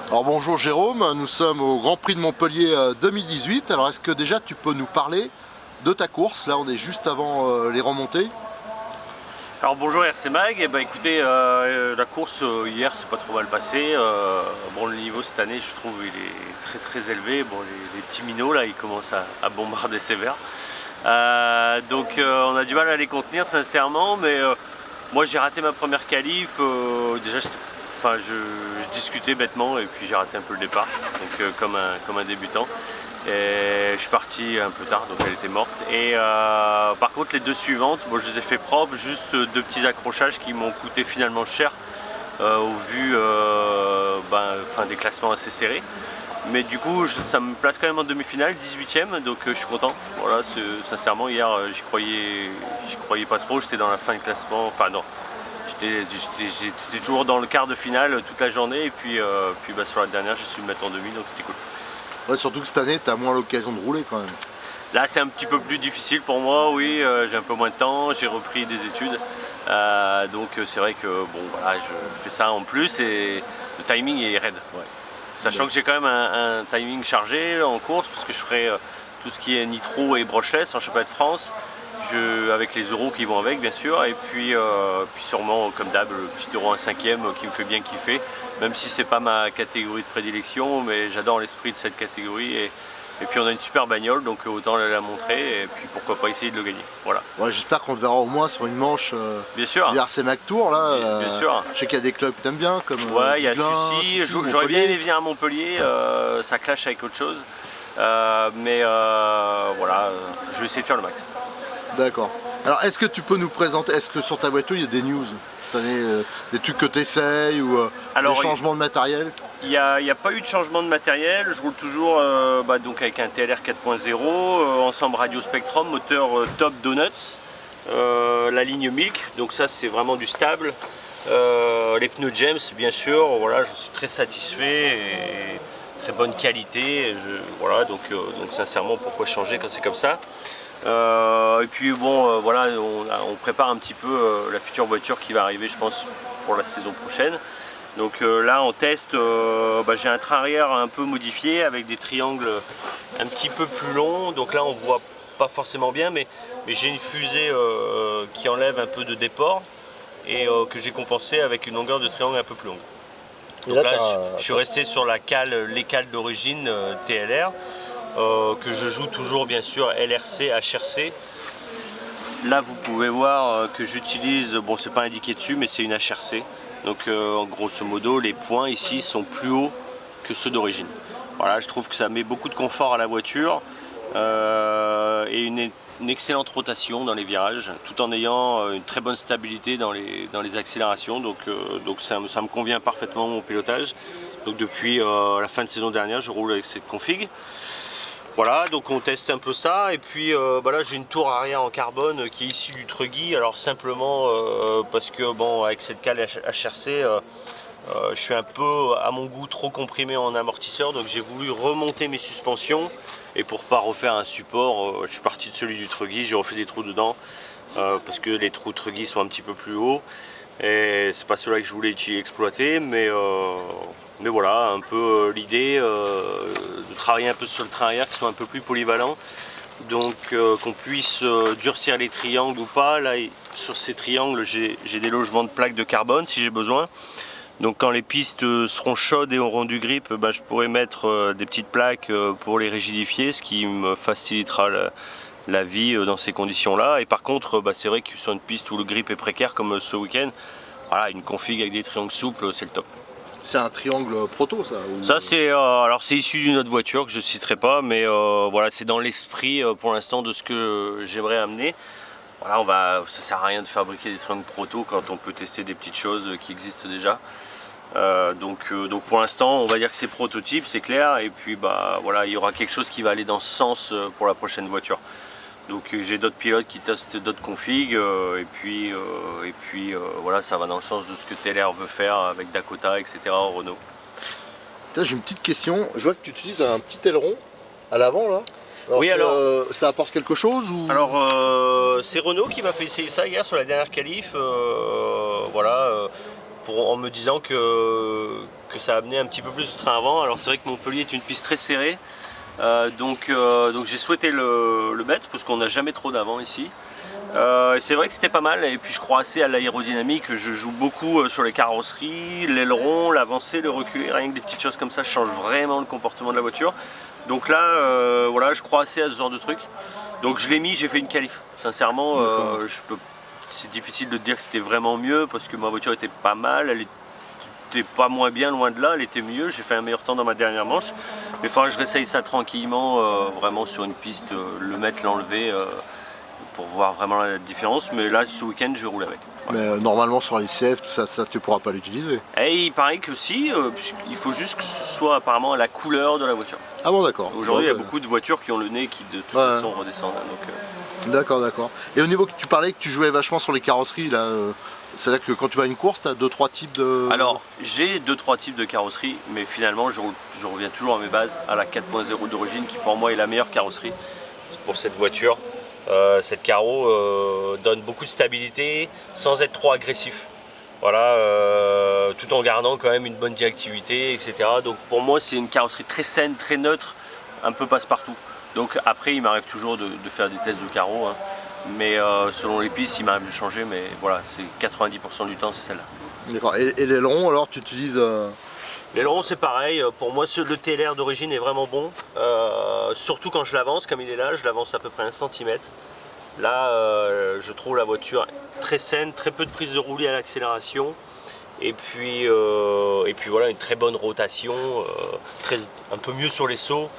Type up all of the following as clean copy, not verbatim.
Alors bonjour Jérôme, nous sommes au Grand Prix de Montpellier 2018. Alors est-ce que déjà tu peux nous parler de ta course? Là on est juste avant les remontées. Alors bonjour RC Mag, et écoutez, la course hier c'est pas trop mal passé. Bon, le niveau cette année je trouve il est très élevé. Bon, les petits minots là ils commencent à bombarder sévère. Donc on a du mal à les contenir sincèrement, mais moi j'ai raté ma première qualif. Déjà je discutais bêtement et puis j'ai raté un peu le départ, donc comme un débutant. Et je suis parti un peu tard, donc elle était morte. Et par contre les deux suivantes, bon, je les ai fait propres, juste deux petits accrochages qui m'ont coûté finalement cher au vu des classements assez serrés. Mais du coup ça me place quand même en demi-finale, 18e, donc je suis content. Voilà, sincèrement hier j'y croyais pas trop, j'étais dans la fin de classement, enfin non. J'étais toujours dans le quart de finale toute la journée, et puis sur la dernière j'ai su me mettre en demi, donc c'était cool. Ouais, surtout que cette année tu as moins l'occasion de rouler quand même. Là c'est un petit peu plus difficile pour moi, oui, j'ai un peu moins de temps, j'ai repris des études, donc c'est vrai que bon voilà, je fais ça en plus et le timing est raide. Ouais. Sachant que j'ai quand même un timing chargé en course, parce que je ferai tout ce qui est nitro et brushless en championnat de France. Avec les euros qui vont avec bien sûr, et puis sûrement comme d'hab le petit euro 1/5 qui me fait bien kiffer, même si c'est pas ma catégorie de prédilection, mais j'adore l'esprit de cette catégorie, et puis on a une super bagnole, donc autant la montrer et puis pourquoi pas essayer de le gagner. Voilà. Ouais, j'espère qu'on te verra au moins sur une manche bien sûr. RC Mag Tour là. Bien sûr. Je sais qu'il y a des clubs que t'aimes bien comme ouais, il y a Sucy, j'aurais bien aimé venir à Montpellier, ça clash avec autre chose, mais voilà, je vais essayer de faire le max. D'accord. Alors est-ce que tu peux nous présenter, est-ce que sur ta voiture il y a des news cette année, des trucs que tu essayes ou des changements de matériel? Il n'y a pas eu de changement de matériel, je roule toujours donc avec un TLR 4.0, ensemble Radio Spectrum, moteur Top Donuts, la ligne Milk, donc ça c'est vraiment du stable, les pneus James bien sûr, voilà, je suis très satisfait et très bonne qualité, voilà, donc sincèrement pourquoi changer quand c'est comme ça. Et puis bon voilà, on prépare un petit peu la future voiture qui va arriver je pense pour la saison prochaine. Donc là on teste, j'ai un train arrière un peu modifié avec des triangles un petit peu plus longs, donc là on voit pas forcément bien, mais j'ai une fusée qui enlève un peu de déport et que j'ai compensé avec une longueur de triangle un peu plus longue. Donc là je suis resté sur les cales d'origine TLR. Que je joue toujours bien sûr LRC, HRC. Là vous pouvez voir que j'utilise, bon c'est pas indiqué dessus mais c'est une HRC. Donc en grosso modo les points ici sont plus hauts que ceux d'origine. Voilà, je trouve que ça met beaucoup de confort à la voiture et une excellente rotation dans les virages, tout en ayant une très bonne stabilité dans les accélérations. Donc ça me convient parfaitement mon pilotage. Donc depuis la fin de saison dernière je roule avec cette config. Voilà, donc on teste un peu ça, et puis là j'ai une tour arrière en carbone qui est issue du Truggy, alors simplement parce que bon avec cette cale HRC je suis un peu à mon goût trop comprimé en amortisseur, donc j'ai voulu remonter mes suspensions, et pour pas refaire un support je suis parti de celui du Truggy, j'ai refait des trous dedans parce que les trous Truggy sont un petit peu plus hauts et c'est pas cela que je voulais exploiter, mais voilà, un peu l'idée de travailler un peu sur le train arrière, qui soit un peu plus polyvalent, donc qu'on puisse durcir les triangles ou pas. Là sur ces triangles j'ai des logements de plaques de carbone si j'ai besoin, donc quand les pistes seront chaudes et auront du grip, je pourrai mettre des petites plaques pour les rigidifier, ce qui me facilitera la vie dans ces conditions là. Et par contre c'est vrai que sur une piste où le grip est précaire comme ce week-end, voilà, une config avec des triangles souples c'est le top. C'est un triangle proto ça ou... Ça c'est alors c'est issu d'une autre voiture que je ne citerai pas, mais voilà, c'est dans l'esprit pour l'instant de ce que j'aimerais amener. Voilà, ça sert à rien de fabriquer des triangles proto quand on peut tester des petites choses qui existent déjà. Donc pour l'instant on va dire que c'est prototype, c'est clair, et puis voilà, il y aura quelque chose qui va aller dans ce sens pour la prochaine voiture. Donc j'ai d'autres pilotes qui testent d'autres configs et puis voilà, ça va dans le sens de ce que TLR veut faire avec Dakota, etc. Renault. J'ai une petite question. Je vois que tu utilises un petit aileron à l'avant là. Alors, oui, alors ça apporte quelque chose ou... Alors c'est Renault qui m'a fait essayer ça hier sur la dernière qualif, en me disant que ça amenait un petit peu plus de train avant. Alors c'est vrai que Montpellier est une piste très serrée, donc j'ai souhaité le mettre parce qu'on n'a jamais trop d'avant ici. C'est vrai que c'était pas mal, et puis je crois assez à l'aérodynamique. Je joue beaucoup sur les carrosseries, l'aileron, l'avancée, le reculer, rien que des petites choses comme ça change vraiment le comportement de la voiture. Donc là, voilà, je crois assez à ce genre de truc. Donc je l'ai mis, j'ai fait une qualif. Sincèrement, c'est difficile de dire que c'était vraiment mieux parce que ma voiture était pas mal, elle était pas moins bien, loin de là, elle était mieux. J'ai fait un meilleur temps dans ma dernière manche. Mais il faudra que je réessaye ça tranquillement, vraiment sur une piste, le mettre, l'enlever. Pour voir vraiment la différence, mais là ce week-end je vais rouler avec. Mais normalement sur les CF, tout ça tu pourras pas l'utiliser. Et il paraît que si, il faut juste que ce soit apparemment à la couleur de la voiture. Ah bon, d'accord. Aujourd'hui il y a beaucoup de voitures qui ont le nez qui de toute façon redescendent. D'accord. Et au niveau que tu parlais que tu jouais vachement sur les carrosseries, là, c'est-à-dire que quand tu vas à une course, tu as 2-3 types de... Alors j'ai 2-3 types de carrosserie, mais finalement je reviens toujours à mes bases, à la 4.0 d'origine qui pour moi est la meilleure carrosserie pour cette voiture. Cette carreau donne beaucoup de stabilité sans être trop agressif, voilà, tout en gardant quand même une bonne directivité, etc. Donc pour moi c'est une carrosserie très saine, très neutre, un peu passe-partout. Donc après il m'arrive toujours de faire des tests de carreau, hein. Mais selon les pistes il m'arrive de changer, mais voilà, c'est 90% du temps c'est celle-là. D'accord. Et l'aileron alors tu utilises L'aileron c'est pareil, pour moi le TLR d'origine est vraiment bon, surtout quand je l'avance, comme il est là, je l'avance à peu près 1 cm. Là je trouve la voiture très saine, très peu de prise de roulis à l'accélération, et puis voilà, une très bonne rotation, un peu mieux sur les sauts.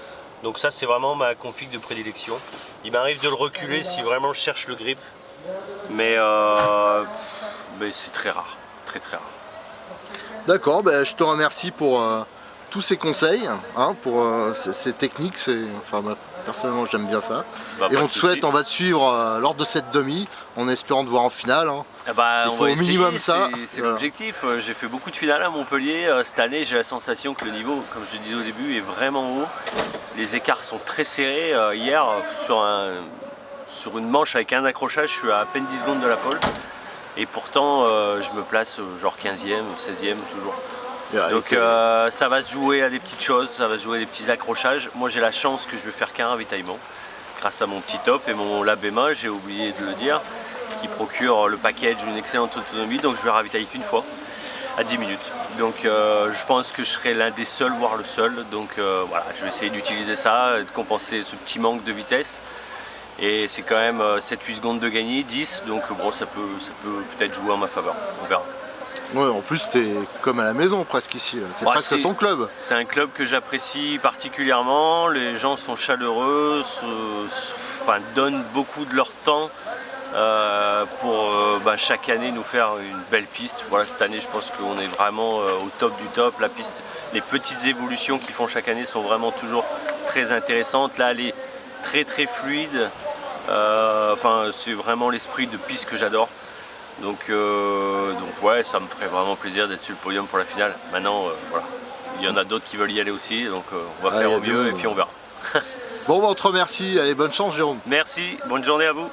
Donc ça c'est vraiment ma config de prédilection. Il m'arrive de le reculer si vraiment je cherche le grip, mais c'est très rare, très rare. D'accord, je te remercie pour tous ces conseils, hein, pour ces techniques. Enfin, personnellement j'aime bien ça. Et on va te suivre lors de cette demi, en espérant te voir en finale. Hein. Il faut au minimum ça. C'est l'objectif. J'ai fait beaucoup de finales à Montpellier. Cette année j'ai la sensation que le niveau, comme je le disais au début, est vraiment haut. Les écarts sont très serrés. Hier sur une manche avec un accrochage, je suis à peine 10 secondes de la pole. Et pourtant je me place genre 15e ou 16e toujours. Donc ça va se jouer à des petites choses, ça va se jouer à des petits accrochages. Moi j'ai la chance que je vais faire qu'un ravitaillement grâce à mon petit top et mon Labema, j'ai oublié de le dire, qui procure le package d'une excellente autonomie. Donc je vais ravitailler qu'une fois à 10 minutes. Donc je pense que je serai l'un des seuls, voire le seul. Donc voilà, je vais essayer d'utiliser ça, de compenser ce petit manque de vitesse. Et c'est quand même 7-8 secondes de gagner, 10, donc bon, ça peut peut-être jouer en ma faveur, on verra. Ouais, en plus tu es comme à la maison presque ici, c'est presque ton club. C'est un club que j'apprécie particulièrement, les gens sont chaleureux, donnent beaucoup de leur temps pour chaque année nous faire une belle piste. Voilà, cette année je pense qu'on est vraiment au top du top, la piste, les petites évolutions qu'ils font chaque année sont vraiment toujours très intéressantes. Là, elle est très fluide, c'est vraiment l'esprit de piste que j'adore. Donc ouais, ça me ferait vraiment plaisir d'être sur le podium pour la finale. Maintenant, voilà, il y en a d'autres qui veulent y aller aussi, donc on va faire au mieux et puis on verra. Bon, on te remercie, allez, bonne chance Jérôme. Merci, bonne journée à vous.